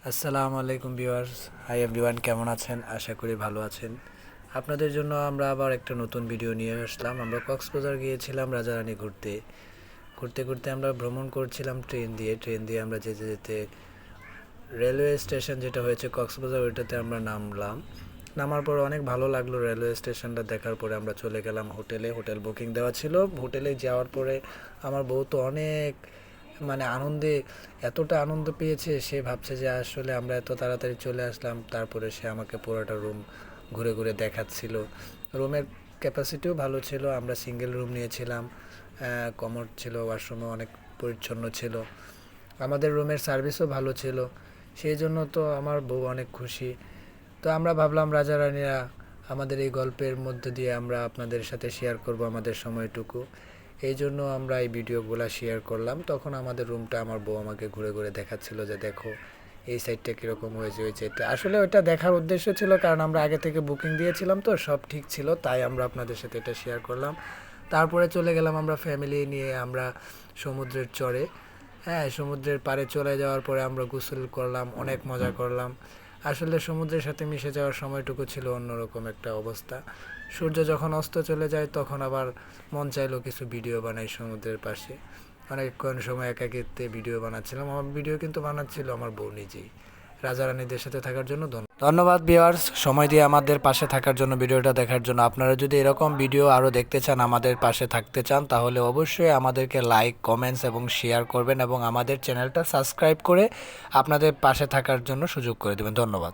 আসসালামু আলাইকুম viewers. Hi everyone, কেমন আছেন? আশা করি ভালো আছেন। আপনাদের জন্য আমরা আবার একটা নতুন ভিডিও নিয়ে আসলাম। আমরা কক্সবাজার গিয়েছিলাম রাজারানী ঘুরতে। ঘুরতে ঘুরতে আমরা ভ্রমণ করছিলাম ট্রেন দিয়ে আমরা যেতে যেতে রেলওয়ে স্টেশন যেটা হয়েছে কক্সবাজার, ওইটাতে আমরা নামলাম। নামার পর অনেক ভালো লাগলো। রেলওয়ে স্টেশনটা দেখার পরে আমরা চলে গেলাম হোটেলে। হোটেল বুকিং দেওয়া ছিল। হোটেলে যাওয়ার পরে আমার বউ তো অনেক আনন্দে, এতটা আনন্দ পেয়েছে, সে ভাবছে যে আসলে আমরা এত তাড়াতাড়ি চলে আসলাম। তারপরে সে আমাকে পুরোটা রুম ঘুরে ঘুরে দেখাচ্ছিল। রুমের ক্যাপাসিটিও ভালো ছিল। আমরা সিঙ্গেল রুম নিয়েছিলাম। কমোড ছিল, ওয়াশরুমও অনেক পরিচ্ছন্ন ছিল। আমাদের রুমের সার্ভিসও ভালো ছিল। সেই জন্য তো আমার বউ অনেক খুশি। তো আমরা ভাবলাম রাজা রানীরা আমাদের এই গল্পের মধ্যে দিয়ে আমরা আপনাদের সাথে শেয়ার করব আমাদের সময়টুকু। এই জন্য আমরা এই ভিডিওগুলো শেয়ার করলাম। তখন আমাদের রুমটা আমার বউ আমাকে ঘুরে ঘুরে দেখাচ্ছিল যে দেখো এই সাইডটা কীরকম হয়েছে, ওই সাইডটা। আসলে ওইটা দেখার উদ্দেশ্য ছিল কারণ আমরা আগে থেকে বুকিং দিয়েছিলাম, তো সব ঠিক ছিল, তাই আমরা আপনাদের সাথে এটা শেয়ার করলাম। তারপরে চলে গেলাম আমরা ফ্যামিলি নিয়ে আমরা সমুদ্রের চরে। হ্যাঁ, সমুদ্রের পাড়ে চলে যাওয়ার পরে আমরা গোসল করলাম, অনেক মজা করলাম। আসলে সমুদ্রের সাথে মিশে যাওয়ার সময়টুকু ছিল অন্যরকম একটা অবস্থা। সূর্য যখন অস্ত চলে যায় তখন আবার মন চাইলো কিছু ভিডিও বানাই সমুদ্রের পাশে। অনেকক্ষণ সময় একাকিত্বে ভিডিও বানাচ্ছিলাম। আমার ভিডিও কিন্তু বানাচ্ছিল আমার বউ নিজেই। রাজা রানীদের সাথে থাকার জন্য ধন্যবাদ ভিউয়ার্স, সময় দিয়ে আমাদের পাশে থাকার জন্য, ভিডিওটা দেখার জন্য। আপনারা যদি এরকম ভিডিও আরও দেখতে চান, আমাদের পাশে থাকতে চান, তাহলে অবশ্যই আমাদেরকে লাইক, কমেন্টস এবং শেয়ার করবেন এবং আমাদের চ্যানেলটা সাবস্ক্রাইব করে আপনাদের পাশে থাকার জন্য সুযোগ করে দেবেন। ধন্যবাদ।